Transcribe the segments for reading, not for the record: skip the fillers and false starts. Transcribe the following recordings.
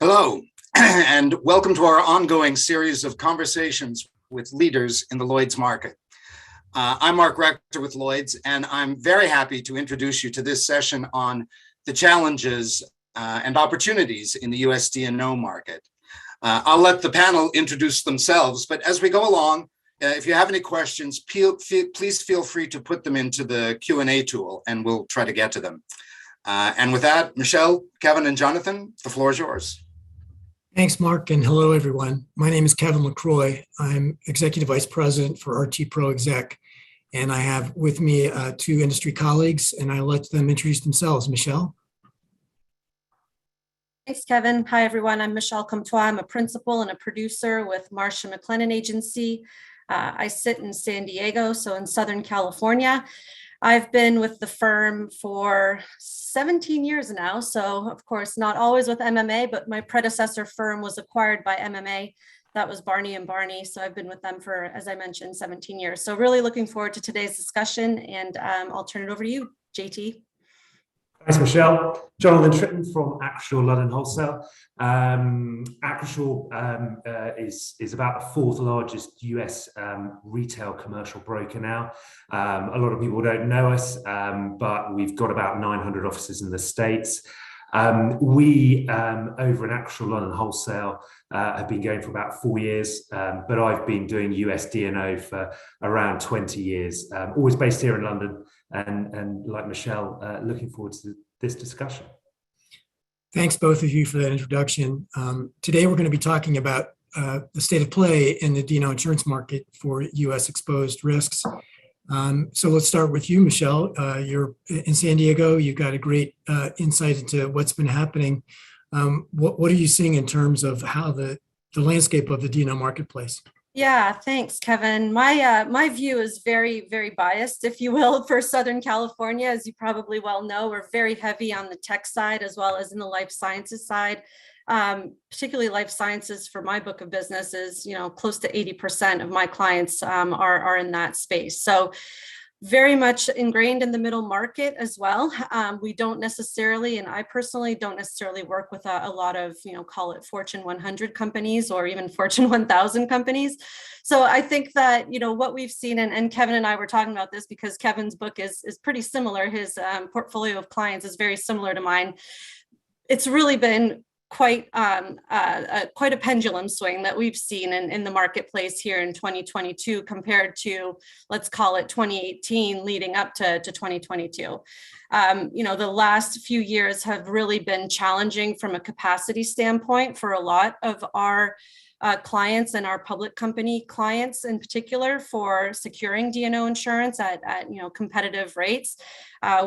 Hello, and welcome to our ongoing series of conversations with leaders in the Lloyd's market. I'm Mark Rector with Lloyd's, and I'm very happy to introduce you to this session on the challenges and opportunities in the US D&O market. I'll let the panel introduce themselves, but as we go along, if you have any questions, please feel free to put them into the Q&A tool, and we'll try to get to them. And with that, Michele, Kevin, and Jonathan, the floor is yours. Thanks, Mark, and hello, everyone. My name is Kevin LaCroix. I'm Executive Vice President for RT ProExec, and I have with me two industry colleagues, and I'll let them introduce themselves. Michele? Thanks, Kevin. Hi, everyone. I'm Michele Comtois. I'm a principal and a producer with Marsh and McLennan agency. I sit in San Diego, so in Southern California. I've been with the firm for 17 years now. So of course, not always with MMA, but my predecessor firm was acquired by MMA. That was Barney and Barney. So I've been with them for, as I mentioned, 17 years. So really looking forward to today's discussion, and I'll turn it over to you, JT. Thanks, Michele. Jonathan Tritton from Acrisure, London Wholesale. Acrisure is about the fourth largest US retail commercial broker now. A lot of people don't know us, but we've got about 900 offices in the States. We, over in Acrisure, London Wholesale, have been going for about 4 years, but I've been doing US D&O for around 20 years, always based here in London. And like Michele, looking forward to this discussion. Thanks, both of you, for that introduction. Today, we're going to be talking about the state of play in the D&O insurance market for U.S. exposed risks. So let's start with you, Michele. You're in San Diego. You've got a great insight into what's been happening. What are you seeing in terms of how the landscape of the D&O marketplace? Yeah, thanks, Kevin. My view is very, very biased, if you will, for Southern California. As you probably well know, we're very heavy on the tech side as well as in the life sciences side. Particularly life sciences for my book of business is, close to 80% of my clients are in that space. So very much ingrained in the middle market as well. We don't necessarily, and I personally don't necessarily work with a lot of, call it Fortune 100 companies or even Fortune 1000 companies. So I think that, what we've seen, and Kevin and I were talking about this because Kevin's book is pretty similar. His portfolio of clients is very similar to mine. It's really been quite a pendulum swing that we've seen in the marketplace here in 2022 compared to, let's call it 2018 leading up to 2022. The last few years have really been challenging from a capacity standpoint for a lot of our clients and our public company clients in particular for securing D&O insurance at competitive rates.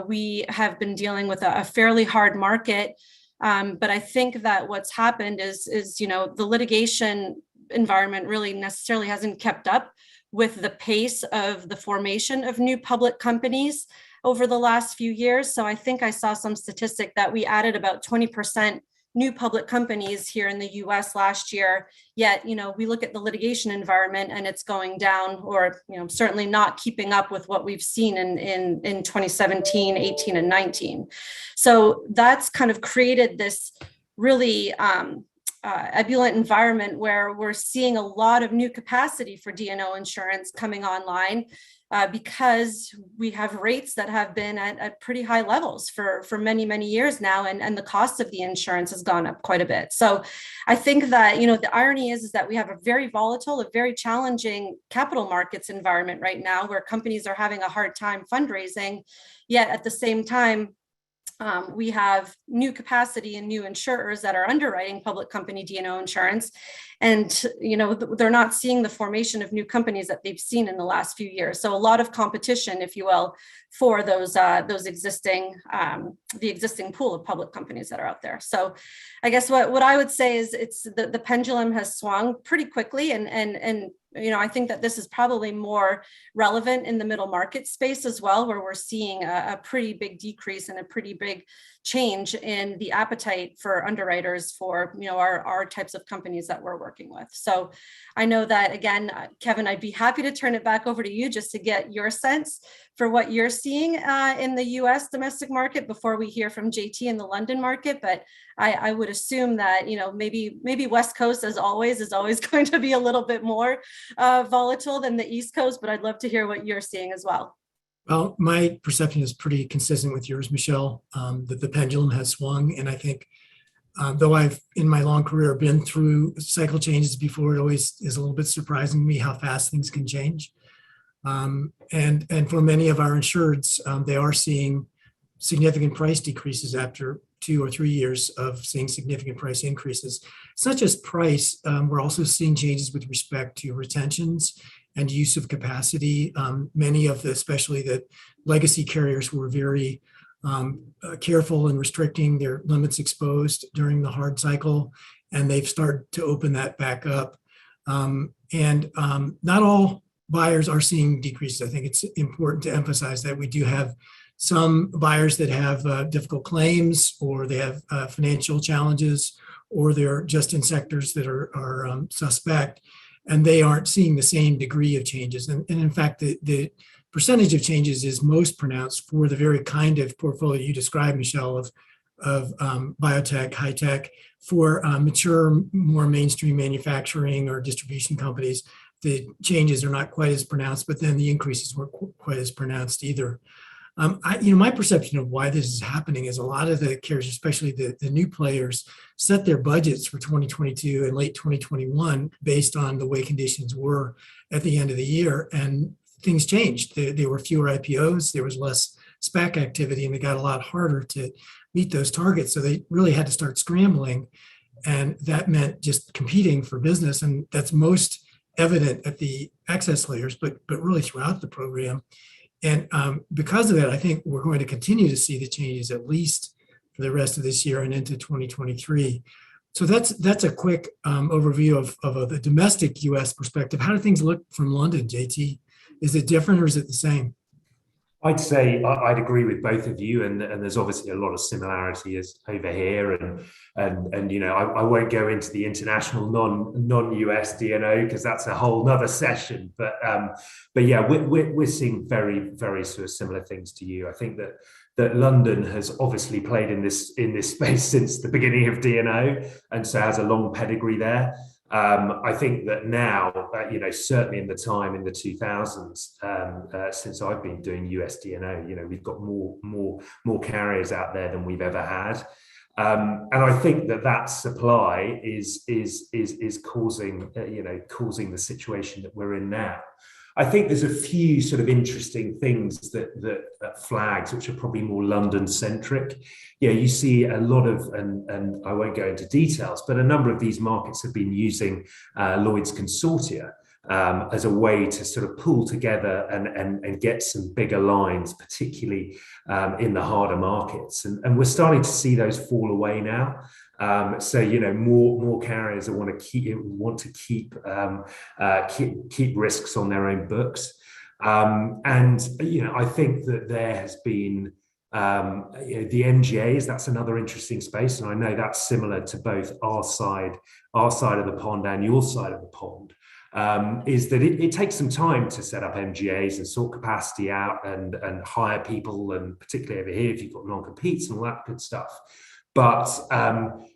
We have been dealing with a fairly hard market. But I think that what's happened is the litigation environment really necessarily hasn't kept up with the pace of the formation of new public companies over the last few years. So I think I saw some statistic that we added about 20% new public companies here in the US last year. Yet, we look at the litigation environment and it's going down, or, certainly not keeping up with what we've seen in 2017, 18, and 19. So that's kind of created this really ebullient environment where we're seeing a lot of new capacity for D&O insurance coming online because we have rates that have been at pretty high levels for many, many years now, and the cost of the insurance has gone up quite a bit. So I think that, the irony is that we have a very volatile, a very challenging capital markets environment right now where companies are having a hard time fundraising, yet at the same time, we have new capacity and new insurers that are underwriting public company D&O insurance. And, they're not seeing the formation of new companies that they've seen in the last few years. So a lot of competition, if you will, for those existing, the existing pool of public companies that are out there. So I guess what I would say is it's the pendulum has swung pretty quickly. And I think that this is probably more relevant in the middle market space as well, where we're seeing a pretty big decrease and a pretty big change in the appetite for underwriters for, our types of companies that we're working with. So I know that, again, Kevin, I'd be happy to turn it back over to you just to get your sense for what you're seeing in the US domestic market before we hear from JT in the London market. But I would assume that, maybe West Coast, as always, is always going to be a little bit more volatile than the East Coast, but I'd love to hear what you're seeing as well. Well, my perception is pretty consistent with yours, Michele, that the pendulum has swung. And I think, though I've, in my long career, been through cycle changes before, it always is a little bit surprising to me how fast things can change. And for many of our insureds, they are seeing significant price decreases after 2 or 3 years of seeing significant price increases. It's not just price, we're also seeing changes with respect to retentions and use of capacity. Many of the, especially the legacy carriers, were very careful in restricting their limits exposed during the hard cycle, and they've started to open that back up. Not all buyers are seeing decreases. I think it's important to emphasize that we do have some buyers that have difficult claims, or they have financial challenges, or they're just in sectors that are suspect, and they aren't seeing the same degree of changes. And in fact, the percentage of changes is most pronounced for the very kind of portfolio you described, Michele, of biotech, high tech. For mature, more mainstream manufacturing or distribution companies, the changes are not quite as pronounced, but then the increases weren't quite as pronounced either. My perception of why this is happening is a lot of the carriers, especially the new players, set their budgets for 2022 and late 2021 based on the way conditions were at the end of the year, and things changed. There were fewer IPOs, there was less SPAC activity, and it got a lot harder to meet those targets. So they really had to start scrambling, and that meant just competing for business, and that's most evident at the excess layers, but really throughout the program. And because of that, I think we're going to continue to see the changes at least for the rest of this year and into 2023. So that's a quick overview of the domestic U.S. perspective. How do things look from London, JT? Is it different or is it the same? I'd say I'd agree with both of you, and there's obviously a lot of similarity as over here, and I won't go into the international non-US D&O because that's a whole nother session. But yeah, we're seeing very, very sort of similar things to you. I think that London has obviously played in this space since the beginning of D&O, and so has a long pedigree there. I think that now, certainly in the time in the 2000s, since I've been doing US D&O, we've got more carriers out there than we've ever had, and I think that supply is causing the situation that we're in now. I think there's a few sort of interesting things that flags, which are probably more London centric. You see a lot of, and I won't go into details, but a number of these markets have been using Lloyd's consortia as a way to sort of pull together and get some bigger lines, particularly in the harder markets. And we're starting to see those fall away now. So more carriers want to keep risks on their own books, and I think that there has been the MGAs. That's another interesting space, and I know that's similar to both our side of the pond and your side of the pond. Is that it takes some time to set up MGAs and sort capacity out and hire people, and particularly over here if you've got non-competes and all that good stuff. But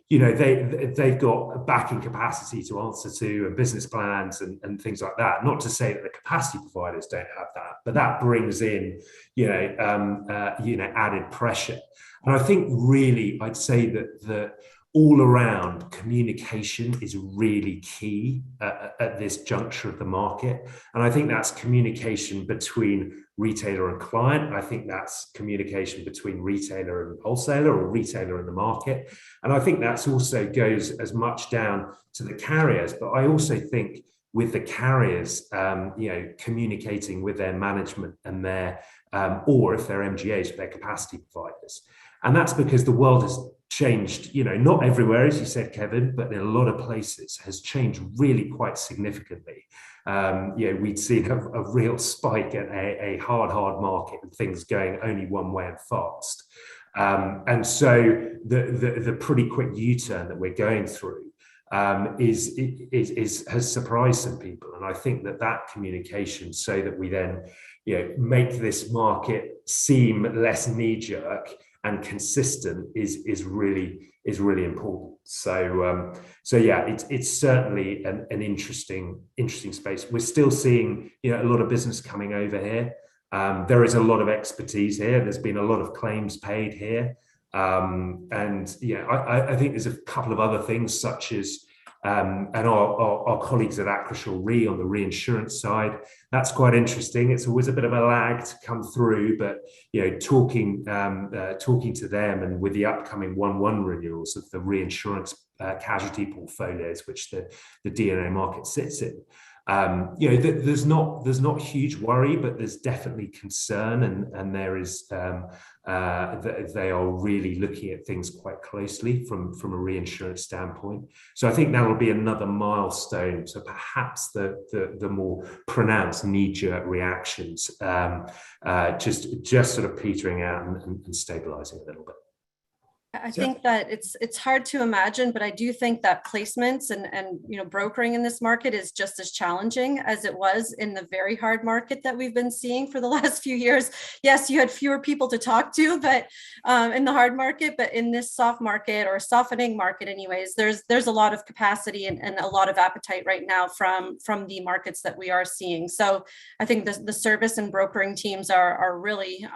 they've got backing capacity to answer to, and business plans and things like that. Not to say that the capacity providers don't have that, but that brings in added pressure. And I think really I'd say that all around communication is really key at this juncture of the market. And I think that's communication between retailer and client. I think that's communication between retailer and wholesaler, or retailer and the market. And I think that's also goes as much down to the carriers. But I also think with the carriers, communicating with their management and their, or if they're MGAs, their capacity providers. And that's because the world has changed, not everywhere, as you said, Kevin, but in a lot of places has changed really quite significantly. We'd seen a real spike in a hard market and things going only one way and fast. And so the pretty quick U-turn that we're going through has surprised some people. And I think that communication, so that we then make this market seem less knee-jerk and consistent, is really important. So yeah, it's certainly an interesting space. We're still seeing a lot of business coming over here. There is a lot of expertise here. There's been a lot of claims paid here. And I think there's a couple of other things, such as and our colleagues at Acrisure Re on the reinsurance side. That's quite interesting. It's always a bit of a lag to come through, but talking to them, and with the upcoming 1/1 renewals of the reinsurance casualty portfolios, which the D&O market sits in. There's not huge worry, but there's definitely concern, and there is they are really looking at things quite closely from a reinsurance standpoint. So I think that will be another milestone to perhaps the more pronounced knee-jerk reactions just sort of petering out and stabilizing a little bit. I think that it's hard to imagine, but I do think that placements and brokering in this market is just as challenging as it was in the very hard market that we've been seeing for the last few years. Yes, you had fewer people to talk to, but in the hard market, but in this soft market, or softening market anyways, there's a lot of capacity and a lot of appetite right now from the markets that we are seeing. So I think the service and brokering teams are really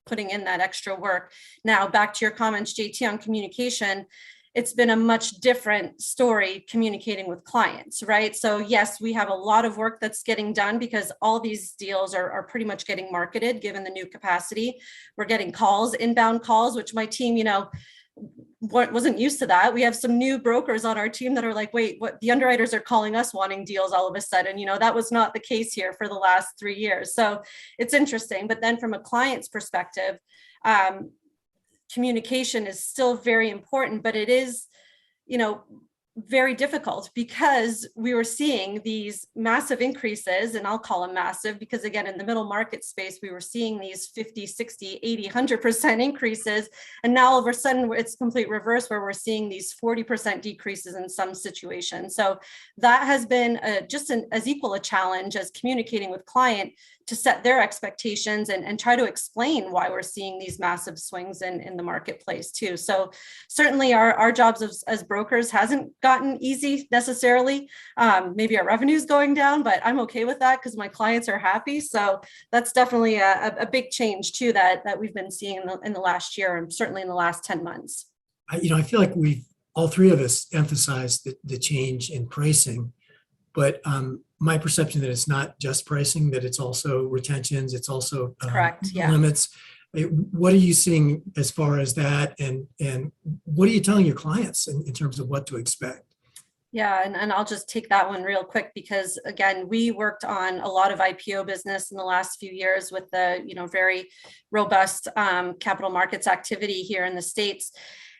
putting in that extra work. Now, back to your comments, JT, on communication, it's been a much different story communicating with clients, right? So yes, we have a lot of work that's getting done because all these deals are pretty much getting marketed given the new capacity. We're getting calls, inbound calls, which my team, wasn't used to that. We have some new brokers on our team that are like, wait, what? The underwriters are calling us wanting deals all of a sudden. That was not the case here for the last 3 years. So it's interesting. But then from a client's perspective, communication is still very important, but it is, very difficult because we were seeing these massive increases, and I'll call them massive because, again, in the middle market space, we were seeing these 50, 60, 80, 100% increases. And now all of a sudden it's complete reverse, where we're seeing these 40% decreases in some situations. So that has been just as equal a challenge as communicating with client to set their expectations and try to explain why we're seeing these massive swings in the marketplace too. So certainly our jobs as brokers hasn't gotten easy necessarily. Maybe our revenue is going down, but I'm okay with that because my clients are happy. So that's definitely a big change too that we've been seeing in the last year, and certainly in the last 10 months. I feel like all three of us emphasized the change in pricing, but my perception that it's not just pricing, that it's also retentions, it's also correct, yeah, limits. What are you seeing as far as that, and what are you telling your clients in terms of what to expect? Yeah, and I'll just take that one real quick because, again, we worked on a lot of IPO business in the last few years with the very robust capital markets activity here in the States.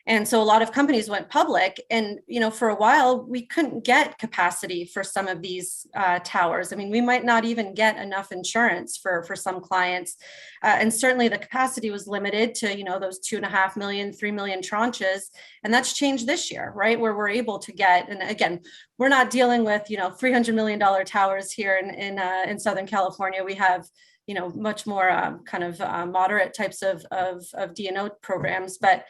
And so a lot of companies went public, and, for a while, we couldn't get capacity for some of these towers. I mean, we might not even get enough insurance for some clients. And certainly the capacity was limited to, those 2.5 million, 3 million tranches. And that's changed this year, right? Where we're able to get, and again, we're not dealing with, $300 million towers here in Southern California. We have much more moderate types of D&O programs, but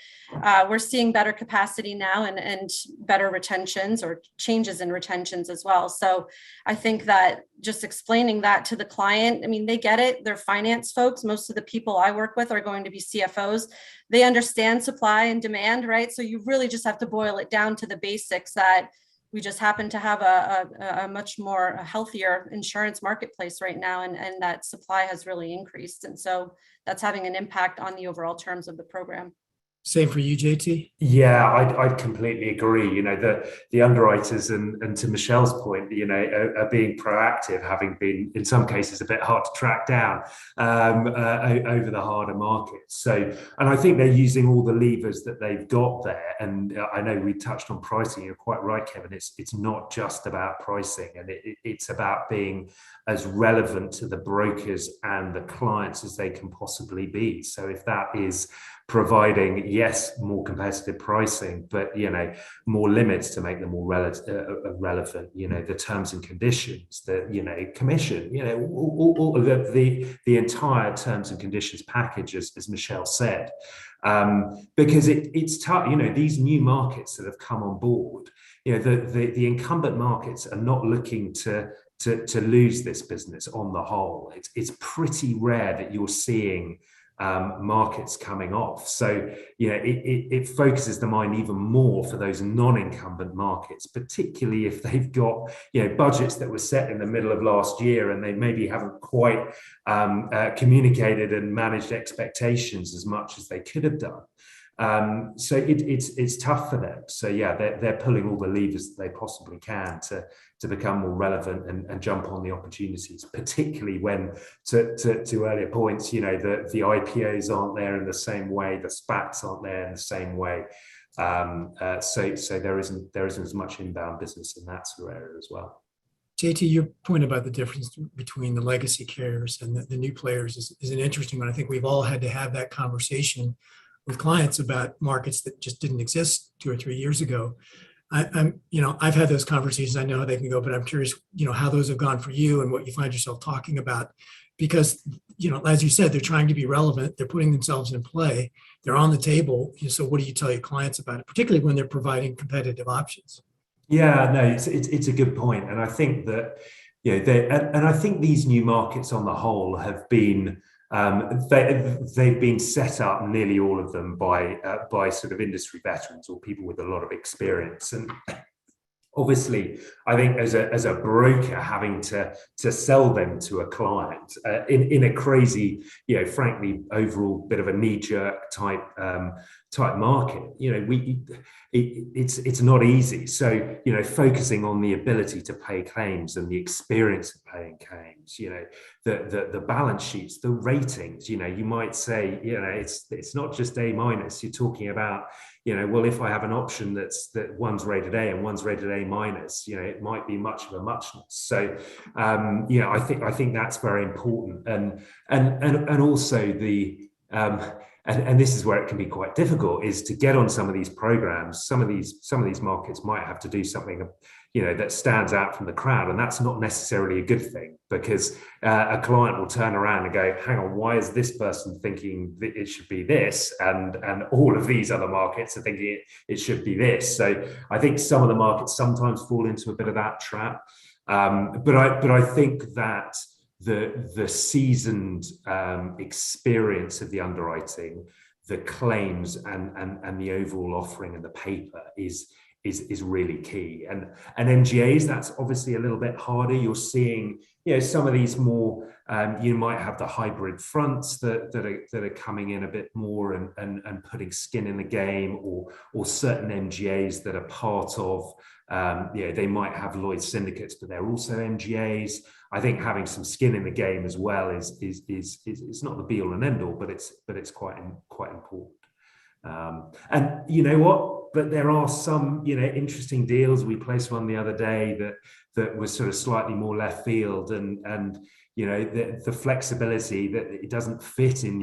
we're seeing better capacity now and better retentions or changes in retentions as well. So I think that just explaining that to the client, they get it. They're finance folks. Most of the people I work with are going to be CFOs. They understand supply and demand, right? So you really just have to boil it down to the basics that we just happen to have a much more healthier insurance marketplace right now, and that supply has really increased. And so that's having an impact on the overall terms of the program. Same for you, JT? Yeah, I'd completely agree. The underwriters, and to Michele's point, are being proactive, having been in some cases a bit hard to track down over the harder markets. So, and I think they're using all the levers that they've got there. And I know we touched on pricing. You're quite right, Kevin. It's not just about pricing, and it's about being as relevant to the brokers and the clients as they can possibly be. So if that is providing, yes, more competitive pricing, but, more limits to make them more relevant, the terms and conditions, the commission, all of the entire terms and conditions package, as Michele said, because it's tough, these new markets that have come on board, the incumbent markets are not looking to lose this business on the whole. It's pretty rare that you're seeing markets coming off. So, it focuses the mind even more for those non-incumbent markets, particularly if they've got, budgets that were set in the middle of last year and they maybe haven't quite communicated and managed expectations as much as they could have done. So it's tough for them. So yeah, they're pulling all the levers that they possibly can to become more relevant and jump on the opportunities, particularly when, to earlier points, the IPOs aren't there in the same way, the SPACs aren't there in the same way. So there isn't as much inbound business in that sort of area as well. JT, your point about the difference between the legacy carriers and the new players is an interesting one. I think we've all had to have that conversation with clients about markets that just didn't exist 2 or 3 years ago. I've had those conversations. I know how they can go, but I'm curious, how those have gone for you and what you find yourself talking about, because, as you said, they're trying to be relevant. They're putting themselves in play. They're on the table. So what do you tell your clients about it, particularly when they're providing competitive options? Yeah, no, it's a good point. And I think that, and I think these new markets on the whole have been, they've been set up, nearly all of them, by sort of industry veterans or people with a lot of experience. And obviously, I think as a broker, having to sell them to a client in a crazy, frankly, overall bit of a knee-jerk type market, it's not easy. So, focusing on the ability to pay claims and the experience of paying claims, the balance sheets, the ratings, you might say, it's not just A-. You're talking about, well, if I have an option that one's rated A and one's rated A-, it might be much of a muchness. So, I think that's very important, and also the. And this is where it can be quite difficult, is to get on some of these programs. Some of these markets might have to do something, that stands out from the crowd, and that's not necessarily a good thing, because a client will turn around and go, "Hang on, why is this person thinking that it should be this, and all of these other markets are thinking it should be this?" So I think some of the markets sometimes fall into a bit of that trap, but I think that the seasoned experience of the underwriting, the claims, and the overall offering and the paper is really key. And MGAs, that's obviously a little bit harder. You're seeing, some of these more, you might have the hybrid fronts that are coming in a bit more and putting skin in the game, or certain MGAs that are part of, they might have Lloyd syndicates, but they're also MGAs. I think having some skin in the game as well is not the be all and end all, but it's quite important. And you know what? But there are some, interesting deals. We placed one the other day that was sort of slightly more left field, and the flexibility that it doesn't fit in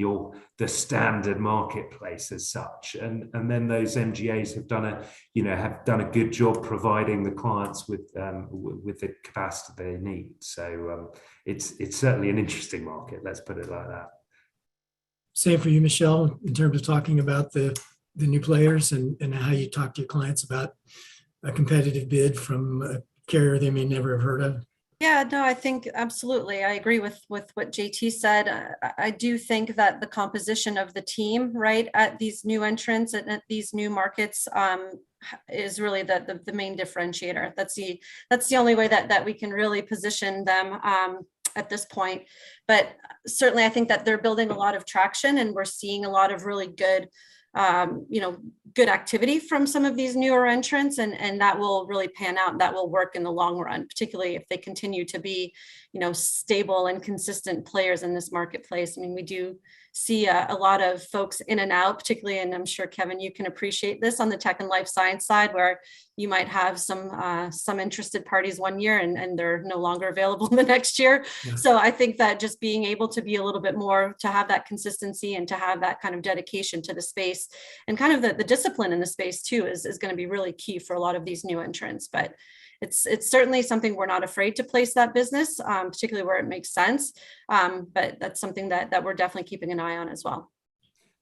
the standard marketplace as such. And then those MGAs have done a good job providing the clients with the capacity they need. So it's certainly an interesting market. Let's put it like that. Same for you, Michele, in terms of talking about the new players and how you talk to your clients about a competitive bid from a carrier they may never have heard of. Yeah, no, I think absolutely. I agree with what JT said. I do think that the composition of the team, right, at these new entrants and at these new markets is really the main differentiator. That's the only way that we can really position them at this point. But certainly I think that they're building a lot of traction, and we're seeing a lot of really good good activity from some of these newer entrants, and that will really pan out. That will work in the long run, particularly if they continue to be, stable and consistent players in this marketplace. I mean, we do see a lot of folks in and out, particularly, and I'm sure, Kevin, you can appreciate this on the tech and life science side, where you might have some interested parties one year and they're no longer available the next year. Yeah. So I think that just being able to be a little bit more, to have that consistency and to have that kind of dedication to the space and kind of the discipline in the space too is going to be really key for a lot of these new entrants. But it's certainly something we're not afraid to place that business, particularly where it makes sense. But that's something that we're definitely keeping an eye on as well.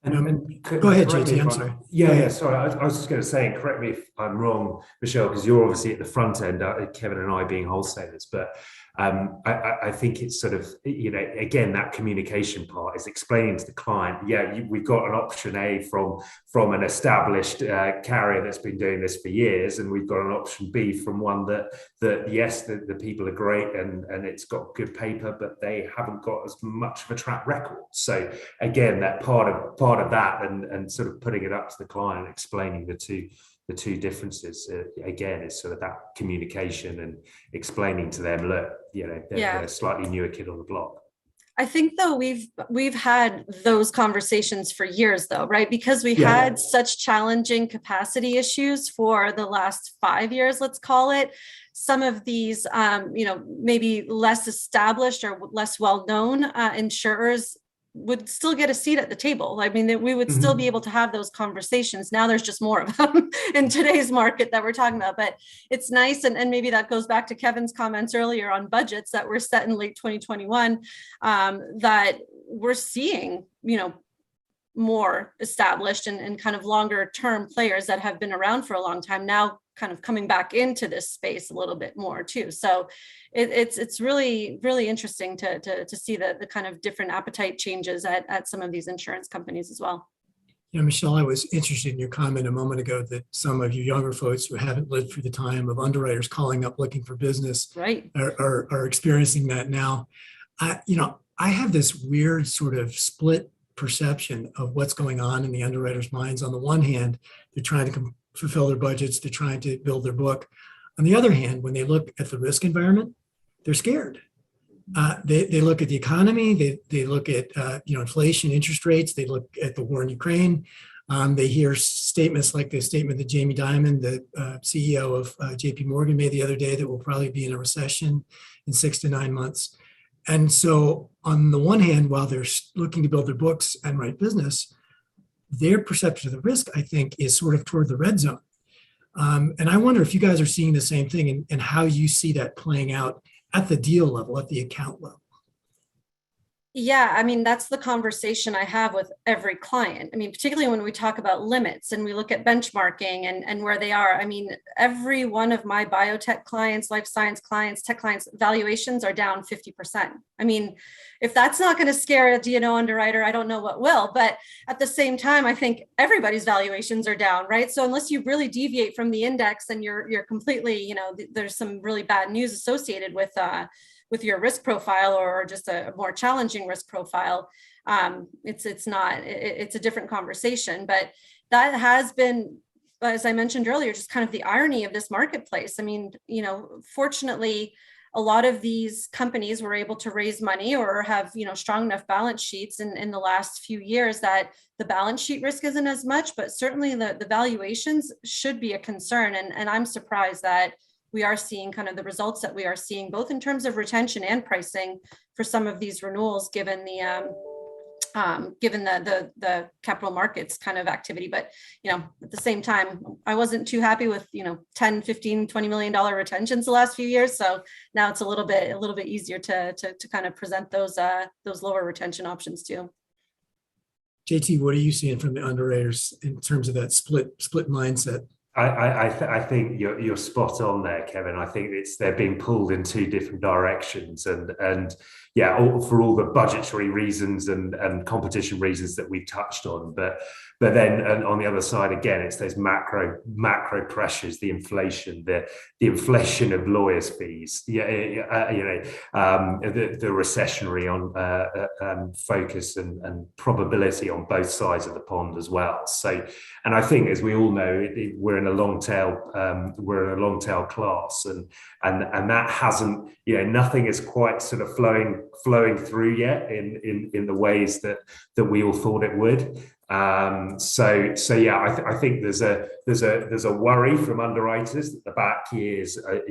Go ahead, JT. I'm sorry. Yeah. Sorry. I was just going to say, and correct me if I'm wrong, Michele, because you're obviously at the front end, Kevin and I being wholesalers, but I think it's sort of, again, that communication part is explaining to the client, we've got an option A from an established carrier that's been doing this for years, and we've got an option B from one that yes, the people are great and it's got good paper, but they haven't got as much of a track record. So again, that part of that and sort of putting it up to the client, explaining the two differences again is sort of that communication and explaining to them, look, they're a slightly newer kid on the block. I think though we've had those conversations for years though, right? Because we had such challenging capacity issues for the last 5 years, let's call it. Some of these, maybe less established or less well-known insurers would still get a seat at the table. I mean, that we would still be able to have those conversations. Now there's just more of them in today's market that we're talking about, but it's nice. And maybe that goes back to Kevin's comments earlier on budgets that were set in late 2021, that we're seeing, more established and kind of longer term players that have been around for a long time now kind of coming back into this space a little bit more too. So it's really, really interesting to see the kind of different appetite changes at some of these insurance companies as well. Michele, I was interested in your comment a moment ago that some of you younger folks who haven't lived through the time of underwriters calling up looking for business right. are experiencing that now. I have this weird sort of split perception of what's going on in the underwriters' minds. On the one hand, they're trying to fulfill their budgets, they're trying to build their book. On the other hand, when they look at the risk environment, they're scared. They look at the economy, they look at inflation, interest rates, they look at the war in Ukraine. They hear statements like the statement that Jamie Dimon, the CEO of JP Morgan, made the other day that we'll probably be in a recession in 6 to 9 months. And so on the one hand, while they're looking to build their books and write business, their perception of the risk, I think, is sort of toward the red zone. And I wonder if you guys are seeing the same thing and how you see that playing out at the deal level, at the account level. Yeah, I mean, that's the conversation I have with every client. I mean, particularly when we talk about limits and we look at benchmarking and where they are. I mean, every one of my biotech clients, life science clients, tech clients, valuations are down 50%. I mean, if that's not going to scare a D&O underwriter, I don't know what will. But at the same time, I think everybody's valuations are down, right? So unless you really deviate from the index and you're completely, there's some really bad news associated with your risk profile or just a more challenging risk profile, it's a different conversation. But that has been, as I mentioned earlier, just kind of the irony of this marketplace. I mean, fortunately, a lot of these companies were able to raise money or have, strong enough balance sheets in the last few years that the balance sheet risk isn't as much, but certainly the valuations should be a concern. And I'm surprised that we are seeing kind of the results that we are seeing, both in terms of retention and pricing for some of these renewals, given the capital markets kind of activity. But, at the same time, I wasn't too happy with, 10, 15, $20 million retentions the last few years. So now it's a little bit easier to kind of present those lower retention options too. JT, what are you seeing from the underwriters in terms of that split mindset? I think you're spot on there, Kevin. I think they're being pulled in two different directions, and for all the budgetary reasons and competition reasons that we've touched on. But But then on the other side, again, it's those macro pressures, the inflation, the inflation of lawyers' fees, the recessionary on focus and probability on both sides of the pond as well. So, and I think, as we all know, we're in a long tail class, and that hasn't, nothing is quite sort of flowing through yet in the ways that we all thought it would. So yeah, I think there's a worry from underwriters that the back years are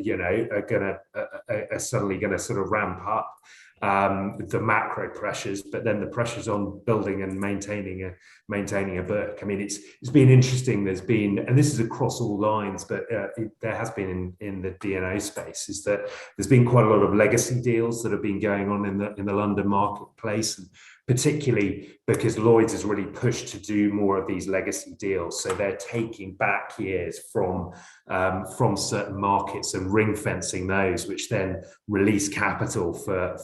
suddenly going to sort of ramp up the macro pressures, but then the pressures on building and maintaining a book. I mean, it's been interesting. There's been, and this is across all lines, but there has been in the D&O space, is that there's been quite a lot of legacy deals that have been going on in the London marketplace, and particularly because Lloyd's has really pushed to do more of these legacy deals. So they're taking back years from certain markets and ring fencing those, which then release capital for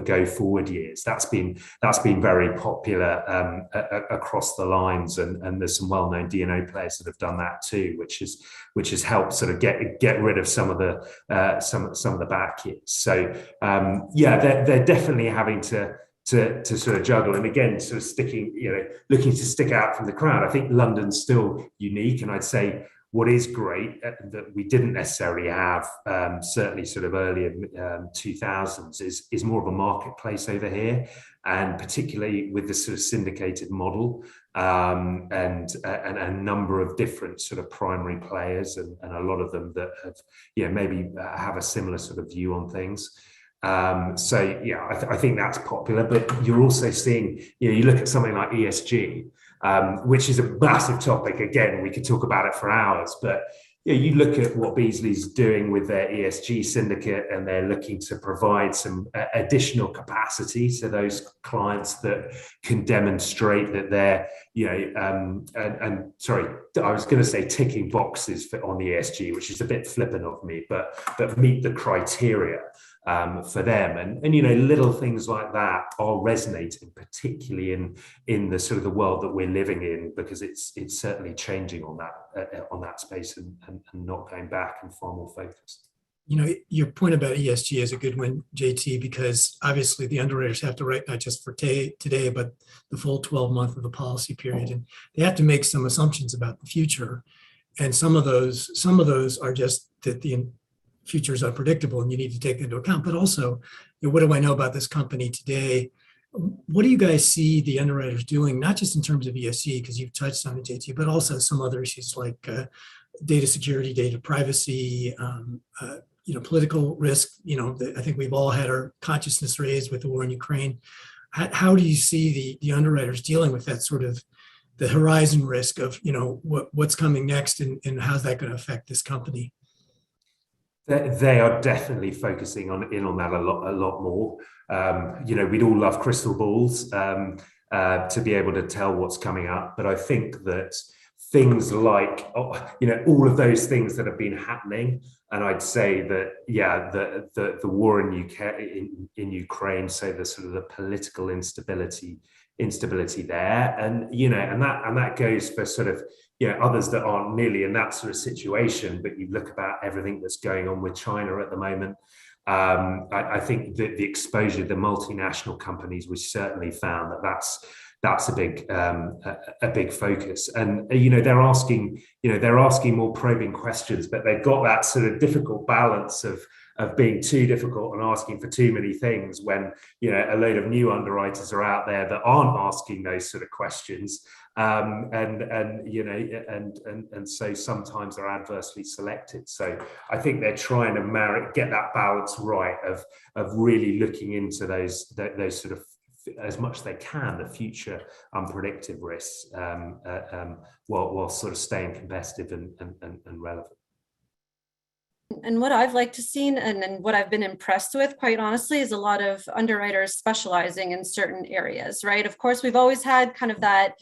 go forward years. That's been very popular across the lines, and there's some well-known D&O players that have done that too, which has helped sort of get rid of some of the back years. So they're definitely having to sort of juggle, and again, sort of looking to stick out from the crowd. I think London's still unique, and I'd say what is great that we didn't necessarily have, certainly sort of earlier 2000s, is more of a marketplace over here, and particularly with the sort of syndicated model, and a number of different sort of primary players, and a lot of them that have maybe have a similar sort of view on things. So yeah, I think that's popular, but you're also seeing, you look at something like ESG, which is a massive topic. Again, we could talk about it for hours, but you look at what Beazley's doing with their ESG syndicate, and they're looking to provide some additional capacity to those clients that can demonstrate that they're, sorry, I was going to say ticking boxes on the ESG, which is a bit flippant of me, but meet the criteria for them, and little things like that are resonating, particularly in the sort of the world that we're living in, because it's certainly changing on that space and not going back, and far more focused. Your point about ESG is a good one, JT, because obviously the underwriters have to write not just for today, but the full 12 month of the policy period, and they have to make some assumptions about the future, and some of those are just that the future is unpredictable and you need to take into account. But also, what do I know about this company today? What do you guys see the underwriters doing, not just in terms of ESG, because you've touched on it, JT, but also some other issues like data security, data privacy, political risk. I think we've all had our consciousness raised with the war in Ukraine. How do you see the underwriters dealing with that sort of the horizon risk of what's coming next, and how's that going to affect this company? They are definitely focusing on that a lot more. We'd all love crystal balls to be able to tell what's coming up, but I think that things like all of those things that have been happening, and I'd say that the war in Ukraine, so the sort of the political instability there, and that goes for sort of others that aren't nearly in that sort of situation. But you look about everything that's going on with China at the moment. I think that the exposure to the multinational companies, we certainly found that's a big focus, and they're asking more probing questions, but they've got that sort of difficult balance of being too difficult and asking for too many things, when a load of new underwriters are out there that aren't asking those sort of questions, and so sometimes they're adversely selected. So I think they're trying to get that balance right of really looking into those sort of, as much as they can, the future unpredictable risks, while sort of staying competitive and relevant. And what I've liked to see, and what I've been impressed with, quite honestly, is a lot of underwriters specializing in certain areas, right? Of course, we've always had kind of that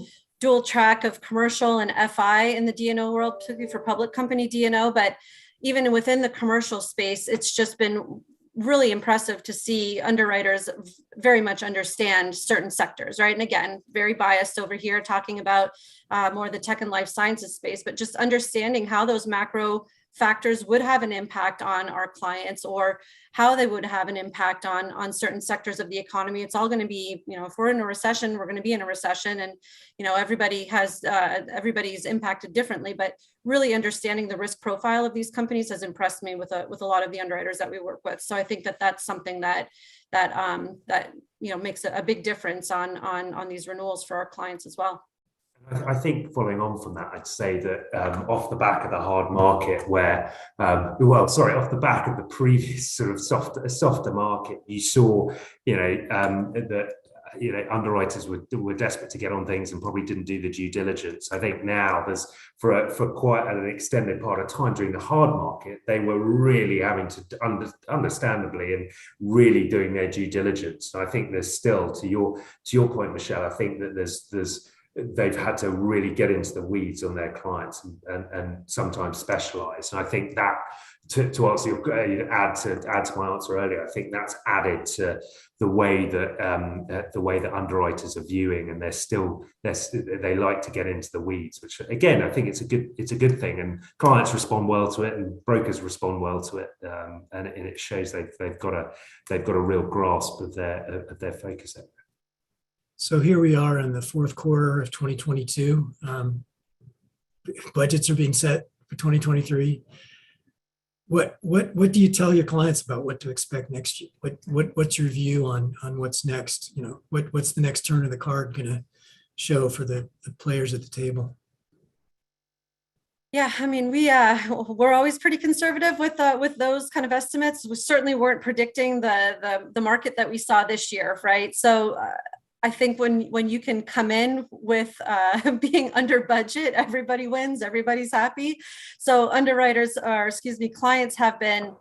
dual track of commercial and FI in the D&O world, particularly for public company D&O, but even within the commercial space, it's just been really impressive to see underwriters very much understand certain sectors, right? And again, very biased over here talking about more the tech and life sciences space, but just understanding how those macro factors would have an impact on our clients, or how they would have an impact on certain sectors of the economy. It's all going to be, if we're in a recession, we're going to be in a recession, and everybody's impacted differently. But really understanding the risk profile of these companies has impressed me with a lot of the underwriters that we work with. So I think that's something that makes a big difference on these renewals for our clients as well. I think following on from that, I'd say that off the back of the hard market off the back of the previous sort of softer market, you saw, that underwriters were desperate to get on things and probably didn't do the due diligence. I think now there's for quite an extended part of time during the hard market, they were really having to understandably and really doing their due diligence. And I think there's still, to your point, Michele, I think that they've had to really get into the weeds on their clients and sometimes specialize. And I think that to answer your add to my answer earlier, I think that's added to the way that underwriters are viewing, and they like to get into the weeds, which again I think it's a good thing, and clients respond well to it, and brokers respond well to it, and it shows they've got a real grasp of their focus area. So here we are in the fourth quarter of 2022. Budgets are being set for 2023. What do you tell your clients about what to expect next year? What's your view on what's next? What's the next turn of the card going to show for the players at the table? Yeah, I mean, we're always pretty conservative with those kind of estimates. We certainly weren't predicting the market that we saw this year, right? So I think when you can come in with being under budget, everybody wins, everybody's happy. So clients have been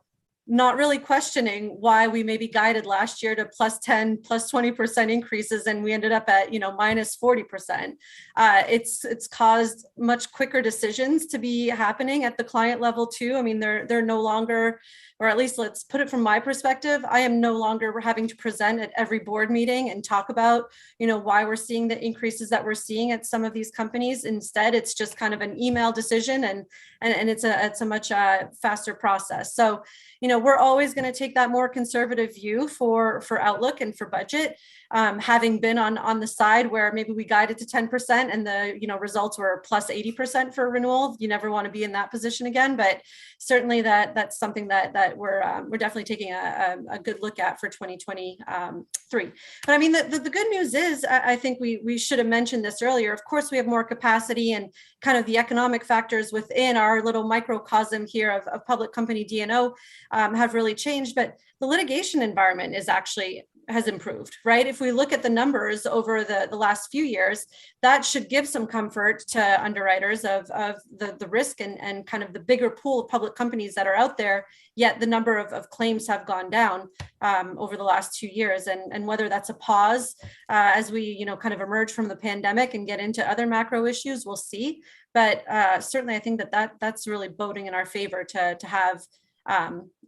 not really questioning why we maybe guided last year to +10, +20% increases, and we ended up at -40%. It's caused much quicker decisions to be happening at the client level too. I mean, they're no longer, or at least let's put it from my perspective, I am no longer having to present at every board meeting and talk about why we're seeing the increases that we're seeing at some of these companies. Instead, it's just kind of an email decision, and it's a much faster process. So we're always going to take that more conservative view for outlook and for budget. Having been on the side where maybe we guided to 10% and the results were +80% for renewal, you never want to be in that position again. But certainly that's something that we're definitely taking a good look at for 2023. But I mean, the good news is, I think we should have mentioned this earlier. Of course, we have more capacity, and kind of the economic factors within our little microcosm here of public company D&O have really changed, but the litigation environment has improved, right? If we look at the numbers over the last few years, that should give some comfort to underwriters of the risk and kind of the bigger pool of public companies that are out there, yet the number of claims have gone down over the last 2 years. And whether that's a pause as we kind of emerge from the pandemic and get into other macro issues, we'll see. But certainly I think that's really boding in our favor to have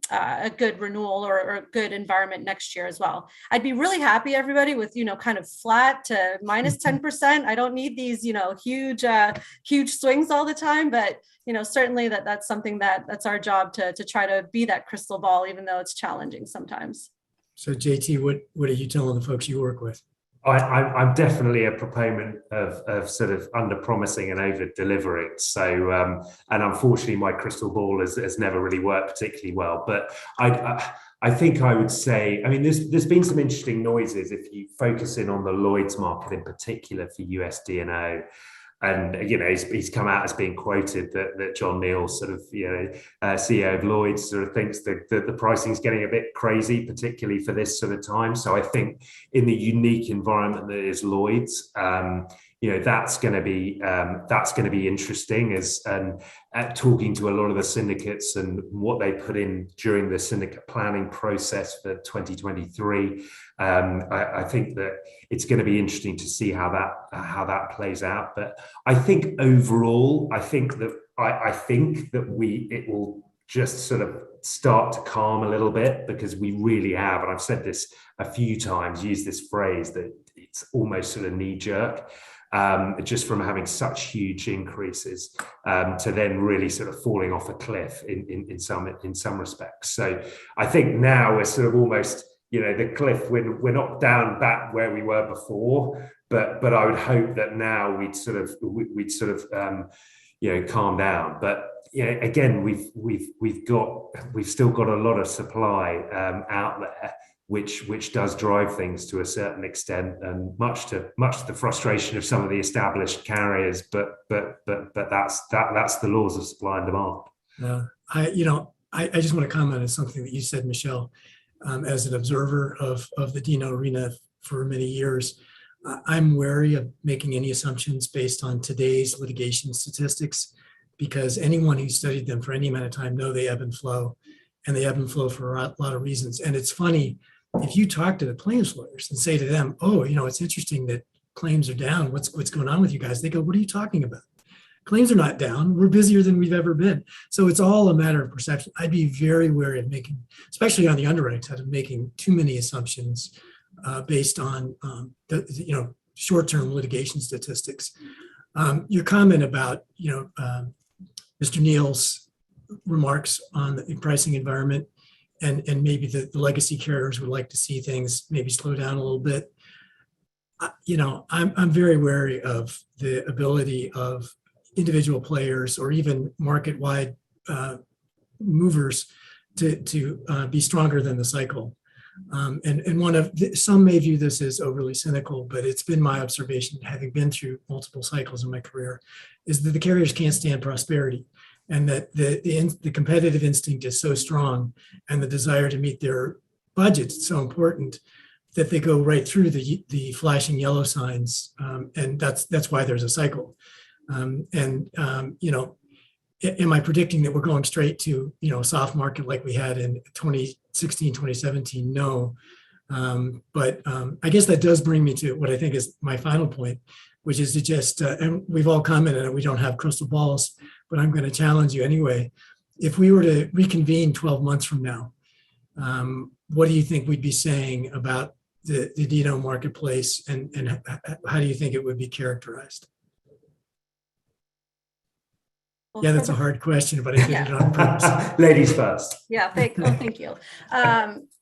a good renewal or a good environment next year as well. I'd be really happy, everybody, with kind of flat to -10%. I don't need these huge swings all the time, but certainly that's something that's our job to try to be that crystal ball, even though it's challenging sometimes. So JT, what are you telling the folks you work with? I'm definitely a proponent of sort of under promising and over delivering. So, and unfortunately, my crystal ball has never really worked particularly well. But I think I would say, I mean, there's been some interesting noises if you focus in on the Lloyd's market in particular for US D&O. And he's come out as being quoted that John Neal, sort of CEO of Lloyd's, sort of thinks that the pricing is getting a bit crazy, particularly for this sort of time. So I think in the unique environment that is Lloyd's, that's going to be interesting as talking to a lot of the syndicates and what they put in during the syndicate planning process for 2023. I think that it's going to be interesting to see how that plays out. But I think overall, I think that it will just sort of start to calm a little bit, because we really have, and I've said this a few times, used this phrase that it's almost sort of knee jerk, just from having such huge increases to then really sort of falling off a cliff in some respects. So I think now we're sort of almost, the cliff, we're not down back where we were before, but I would hope that now we'd sort of calm down. But again, we've still got a lot of supply out there, which does drive things to a certain extent, and much to the frustration of some of the established carriers. But that's the laws of supply and demand. I just want to comment on something that you said, Michele. As an observer of the D&O arena for many years, I'm wary of making any assumptions based on today's litigation statistics, because anyone who studied them for any amount of time know they ebb and flow, and they ebb and flow for a lot of reasons. And it's funny, if you talk to the plaintiffs lawyers and say to them, oh, it's interesting that claims are down, what's going on with you guys? They go, what are you talking about? Claims are not down. We're busier than we've ever been. So it's all a matter of perception. I'd be very wary of making, especially on the underwriting side, of making too many assumptions based on the short-term litigation statistics. Your comment about Mr. Neal's remarks on the pricing environment, and maybe the legacy carriers would like to see things maybe slow down a little bit. I'm very wary of the ability of individual players or even market-wide movers to be stronger than the cycle. And some may view this as overly cynical, but it's been my observation, having been through multiple cycles in my career, is that the carriers can't stand prosperity, and that the competitive instinct is so strong, and the desire to meet their budgets is so important, that they go right through the flashing yellow signs, and that's why there's a cycle. Am I predicting that we're going straight to a soft market like we had in 2016, 2017? No. But I guess that does bring me to what I think is my final point, which is to just, and we've all commented that we don't have crystal balls, but I'm going to challenge you anyway. If we were to reconvene 12 months from now, what do you think we'd be saying about the D&O marketplace, and how do you think it would be characterized? Well, yeah, that's a hard question, but I did it on purpose. Ladies first. Yeah, thank you.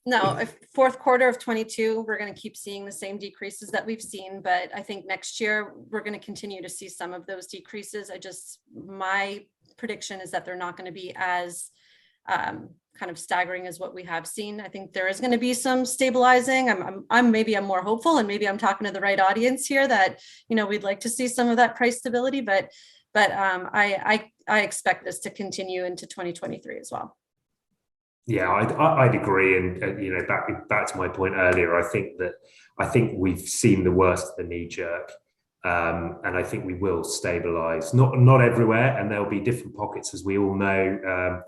No, if fourth quarter of 22, we're going to keep seeing the same decreases that we've seen, but I think next year we're going to continue to see some of those decreases. My prediction is that they're not going to be as kind of staggering as what we have seen. I think there is going to be some stabilizing. I'm more hopeful, and maybe I'm talking to the right audience here, that we'd like to see some of that price stability, but I expect this to continue into 2023 as well. Yeah, I'd agree, and back to my point earlier, I think we've seen the worst of the knee jerk, and I think we will stabilise. Not everywhere, and there'll be different pockets, as we all know,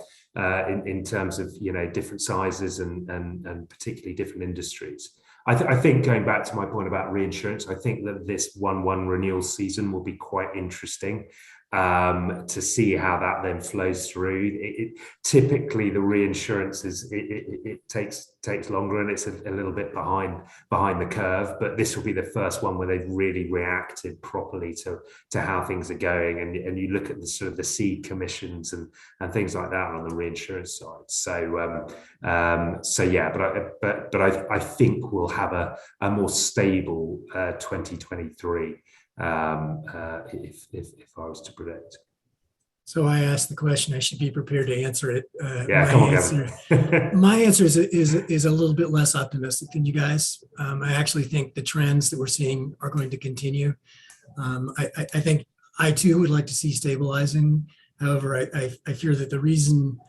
in terms of different sizes and particularly different industries. I think, going back to my point about reinsurance, I think that this 1/1 renewal season will be quite interesting to see how that then flows through. Typically, the reinsurance it takes longer, and it's a little bit behind the curve. But this will be the first one where they've really reacted properly to how things are going, and you look at the sort of the seed commissions and things like that on the reinsurance side. So yeah, but I think we'll have a more stable 2023. If I was to predict. So I asked the question, I should be prepared to answer it. My answer is a little bit less optimistic than you guys. I actually think the trends that we're seeing are going to continue. I think I too would like to see stabilizing. However, I fear that the reason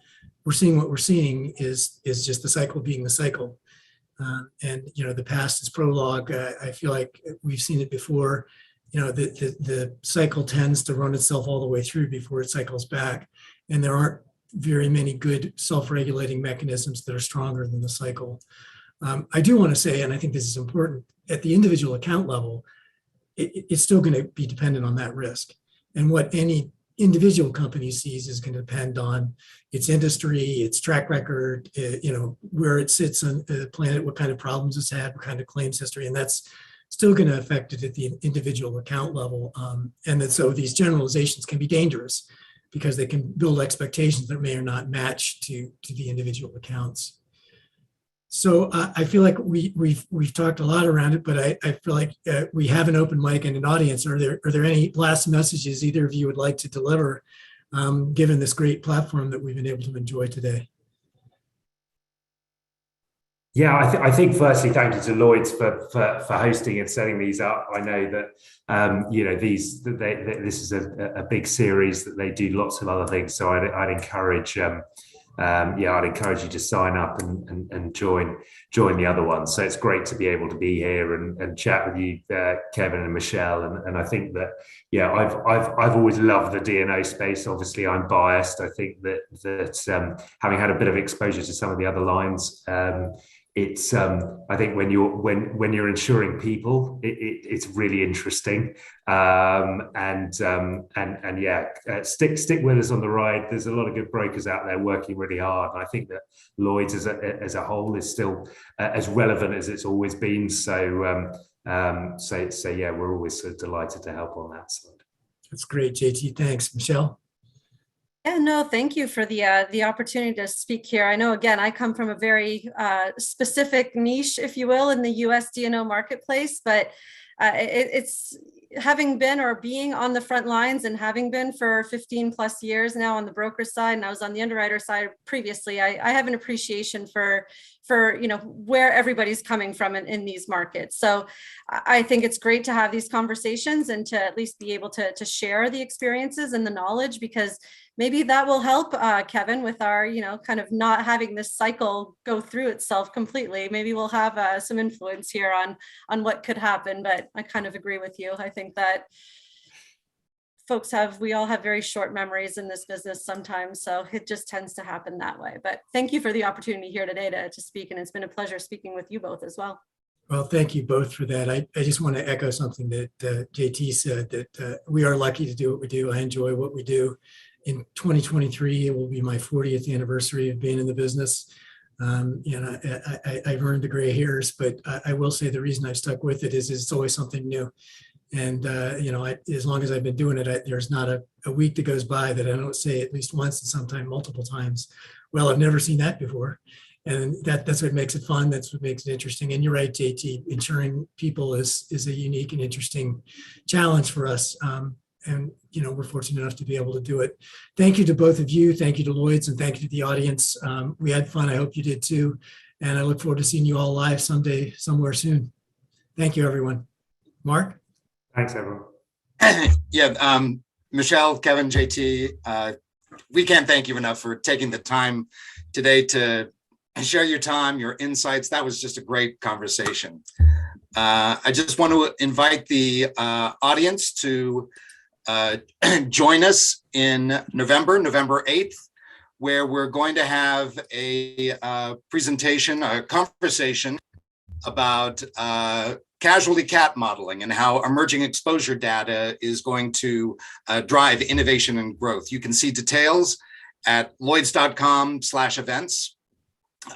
we're seeing what we're seeing is just the cycle being the cycle. And the past is prologue. I feel like we've seen it before. The cycle tends to run itself all the way through before it cycles back. And there aren't very many good self-regulating mechanisms that are stronger than the cycle. I do want to say, and I think this is important, at the individual account level, it's still going to be dependent on that risk. And what any individual company sees is going to depend on its industry, its track record, where it sits on the planet, what kind of problems it's had, what kind of claims history, and that's still going to affect it at the individual account level. So these generalizations can be dangerous because they can build expectations that may or not match to the individual accounts. So I feel like we've talked a lot around it, but I feel like we have an open mic and an audience. Are there any last messages either of you would like to deliver, given this great platform that we've been able to enjoy today? Yeah, I think firstly, thank you to Lloyd for hosting and setting these up. I know that this is a big series that they do lots of other things. So I'd encourage I'd encourage you to sign up and join the other ones. So it's great to be able to be here and chat with you, Kevin and Michele. And I think that I've always loved the D&O space. Obviously, I'm biased. I think that having had a bit of exposure to some of the other lines. It's I think when you're insuring people, it's really interesting, stick with us on the ride. There's a lot of good brokers out there working really hard, and I think that Lloyd's as a whole is still as relevant as it's always been. So we're always so delighted to help on that side. That's great, JT. Thanks, Michele. Yeah, no, thank you for the opportunity to speak here. I know, again, I come from a very specific niche, if you will, in the US D&O marketplace, but it's having been or being on the front lines and having been for 15 plus years now on the broker side, and I was on the underwriter side previously, I have an appreciation for where everybody's coming from in these markets. So I think it's great to have these conversations and to at least be able to share the experiences and the knowledge, because maybe that will help Kevin with our, kind of not having this cycle go through itself completely. Maybe we'll have some influence here on what could happen, but I kind of agree with you. I think that we all have very short memories in this business sometimes, so it just tends to happen that way. But thank you for the opportunity here today to speak, and it's been a pleasure speaking with you both as well. Well, thank you both for that. I just want to echo something that JT said, that we are lucky to do what we do. I enjoy what we do. In 2023, it will be my 40th anniversary of being in the business. I've earned the gray hairs, but I will say the reason I've stuck with it is it's always something new. And, as long as I've been doing it, there's not a week that goes by that I don't say at least once and sometimes multiple times, well, I've never seen that before. And that's what makes it fun. That's what makes it interesting. And you're right, JT, insuring people is a unique and interesting challenge for us. And we're fortunate enough to be able to do it. Thank you to both of you. Thank you to Lloyd's, and thank you to the audience. We had fun. I hope you did too. And I look forward to seeing you all live someday, somewhere soon. Thank you, everyone. Mark? Thanks, everyone. Michele, Kevin, JT, we can't thank you enough for taking the time today to share your time, your insights. That was just a great conversation. I just want to invite the audience to join us in November 8th, where we're going to have a conversation about casualty cat modeling and how emerging exposure data is going to drive innovation and growth. You can see details at lloyds.com/events.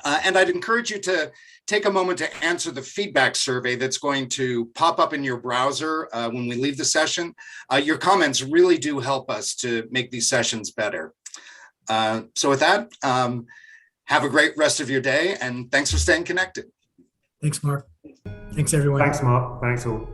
And I'd encourage you to take a moment to answer the feedback survey that's going to pop up in your browser when we leave the session. Your comments really do help us to make these sessions better. So with that, have a great rest of your day, and thanks for staying connected. Thanks, Mark. Thanks, everyone. Thanks, Mark. Thanks all.